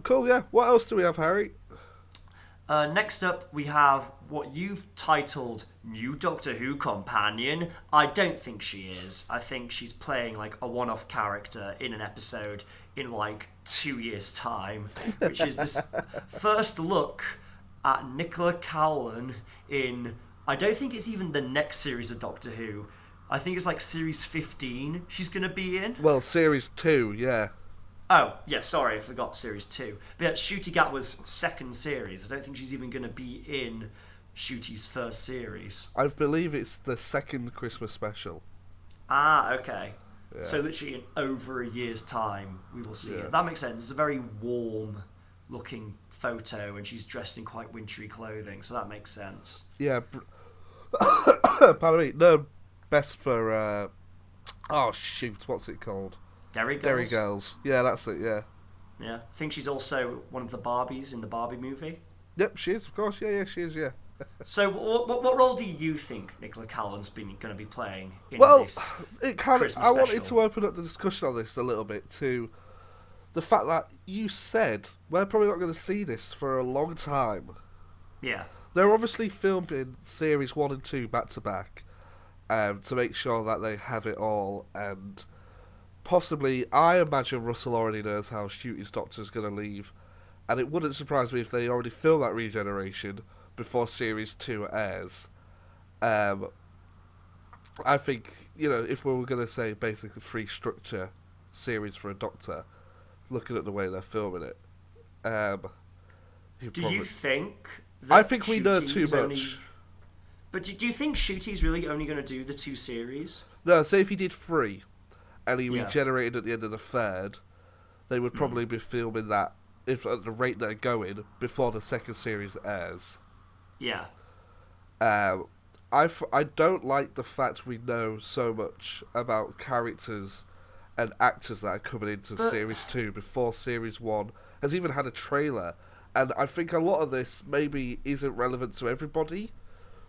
Cool, yeah. What else do we have, Harry? Next up, we have what you've titled New Doctor Who Companion. I don't think she is. I think she's playing like a one off character in an episode in like 2 years' time, which is this first look at Nicola Cowlan in. I don't think it's even the next series of Doctor Who. I think it's like series 15 she's going to be in. Well, series 2, yeah. Oh, yeah, sorry, I forgot Series 2. But yeah, Shooty Gatwa's second series. I don't think she's even going to be in Shooty's first series. I believe it's the second Christmas special. Ah, okay. Yeah. So literally in over a year's time, we will see Yeah. it. That makes sense. It's a very warm-looking photo, and she's dressed in quite wintry clothing, so that makes sense. Yeah. Pardon me. No, best for... Oh, shoot, what's it called? Derry Girls? Derry Girls. Yeah, that's it, yeah. Yeah. I think she's also one of the Barbies in the Barbie movie. Yep, she is, of course. Yeah, she is, yeah. So what role do you think Nicola Cowlan's been going to be playing in Well, this it kind of. Christmas I wanted special? to open up the discussion on this a little bit to the fact that you said we're probably not going to see this for a long time. Yeah. They're obviously filming series 1 and 2 back to back to make sure that they have it all, and possibly, I imagine Russell already knows how Shooty's Doctor's going to leave, and it wouldn't surprise me if they already film that regeneration before series 2 airs. I think, if we were going to say basically free structure series for a Doctor, looking at the way they're filming it, Do you think that I think we know too Shooty's much. only... But do you think Shooty's really only going to do the 2 series? No, say if he did 3, and he Yeah. regenerated at the end of the 3rd, they would probably be filming that, if at the rate they're going, before the 2nd series airs. Yeah. I don't like the fact we know so much about characters and actors that are coming into But- Series 2 before Series 1 has even had a trailer. And I think a lot of this maybe isn't relevant to everybody,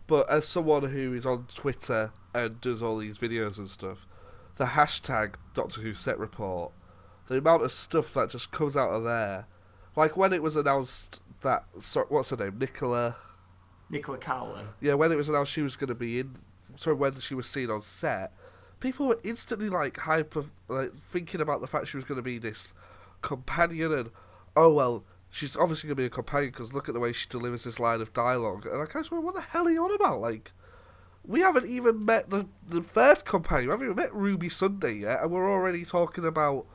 but as someone who is on Twitter and does all these videos and stuff, the hashtag Doctor Who Set Report, the amount of stuff that just comes out of there, like when it was announced that, what's her name, Nicola Cowlan. Yeah, when it was announced she was going to be in, when she was seen on set, people were instantly thinking about the fact she was going to be this companion, and oh well, she's obviously going to be a companion because look at the way she delivers this line of dialogue. And I kind of went, what the hell are you on about? Like, we haven't even met the first companion. We haven't even met Ruby Sunday yet, and we're already talking about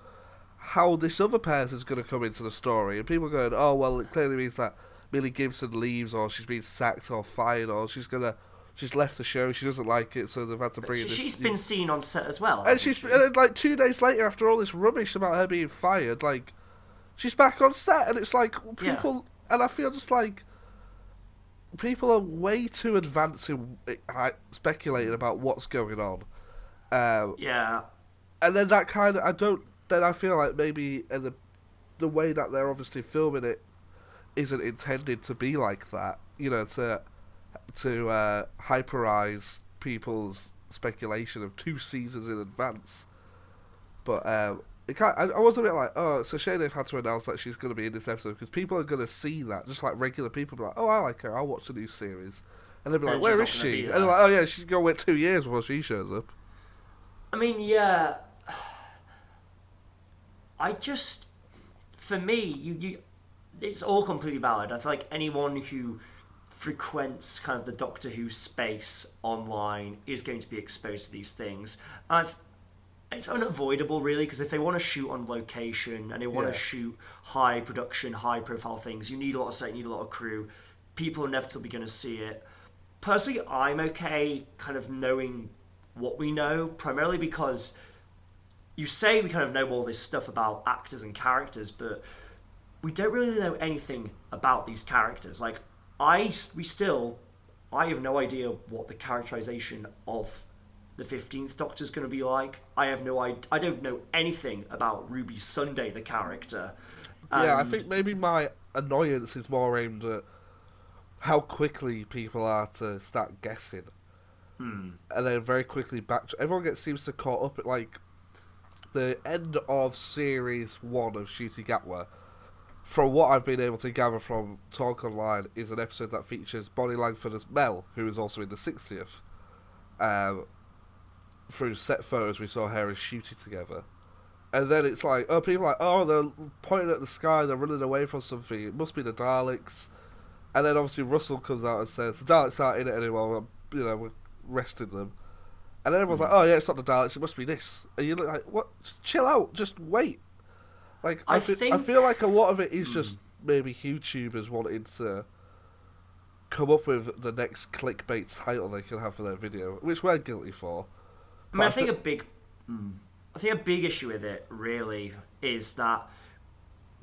how this other person's going to come into the story. And people are going, oh well, it clearly means that Millie Gibson leaves, or she's been sacked or fired, or she's left the show, she doesn't like it, so they've had to bring in this. She's been seen on set as well. And hasn't she? and then, like 2 days later, after all this rubbish about her being fired, like she's back on set, and it's like people, and I feel just like people are way too advanced in speculating about what's going on. Yeah. And then that kind of Then I feel like maybe the way that they're obviously filming it isn't intended to be like that, to hyperize people's speculation of 2 seasons in advance. But I was a bit like, oh, it's a shame they've had to announce that she's going to be in this episode, because people are going to see that, just like regular people, be like, oh, I like her, I'll watch the new series. And they'll be like, And where she's is not gonna she? be And they're there. like, oh yeah, she's going to wait 2 years before she shows up. I mean, yeah. For me, you, it's all completely valid. I feel like anyone who frequents kind of the Doctor Who space online is going to be exposed to these things. It's unavoidable, really, because if they want to shoot on location and they want Yeah. to shoot high production, high profile things, you need a lot of set, you need a lot of crew. People are inevitably going to see it. Personally, I'm okay kind of knowing what we know, primarily because you say we kind of know all this stuff about actors and characters, but we don't really know anything about these characters. Like, I have no idea what the characterization of the 15th Doctor's going to be like. I don't know anything about Ruby Sunday, the character. Yeah, I And- think maybe my annoyance is more aimed at how quickly people are to start guessing. And then very quickly everyone seems to caught up at, like, the end of Series 1 of Shooty Gatwa. from what I've been able to gather from Talk Online, is an episode that features Bonnie Langford as Mel, who is also in the 60th. Through set photos, we saw her and Shooty together. And then it's like, oh, people are like, oh, they're pointing at the sky, they're running away from something, it must be the Daleks. And then obviously Russell comes out and says, the Daleks aren't in it anymore, we're resting them. And then everyone's like, oh yeah, it's not the Daleks, it must be this. And you look like, what? Chill out, just wait. Like, I feel like a lot of it is just maybe YouTubers wanting to come up with the next clickbait title they can have for their video, which we're guilty for. I mean, I think a big issue with it really is that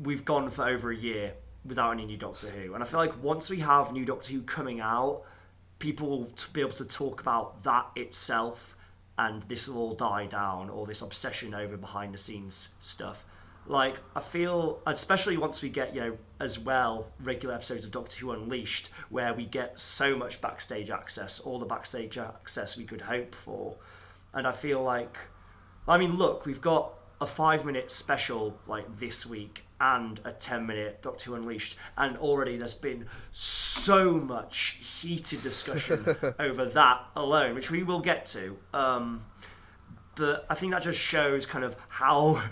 we've gone for over a year without any new Doctor Who, and I feel like once we have new Doctor Who coming out, people will be able to talk about that itself, and this will all die down, or this obsession over behind the scenes stuff. Like, I feel, especially once we get, as well, regular episodes of Doctor Who Unleashed, where we get so much backstage access, all the backstage access we could hope for. And I feel like, I mean, look, we've got a 5-minute special, like, this week, and a 10-minute Doctor Who Unleashed, and already there's been so much heated discussion over that alone, which we will get to. But I think that just shows kind of how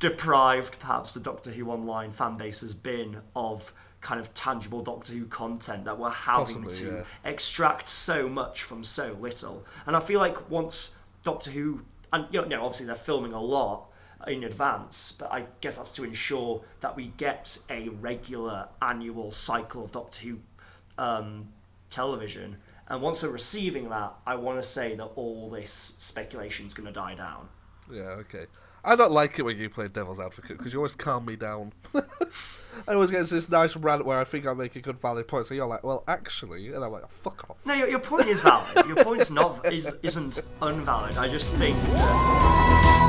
deprived perhaps the Doctor Who Online fan base has been of kind of tangible Doctor Who content, that we're having to extract so much from so little. And I feel like once Doctor Who, and obviously they're filming a lot in advance, but I guess that's to ensure that we get a regular annual cycle of Doctor Who television. And once we're receiving that, I want to say that all this speculation is going to die down. Yeah, okay. I don't like it when you play devil's advocate, because you always calm me down. I always get into this nice rant where I think I make a good valid point, so you're like, well, actually, and I'm like, oh, fuck off. No, your point is valid. Your point's isn't unvalid. I just think that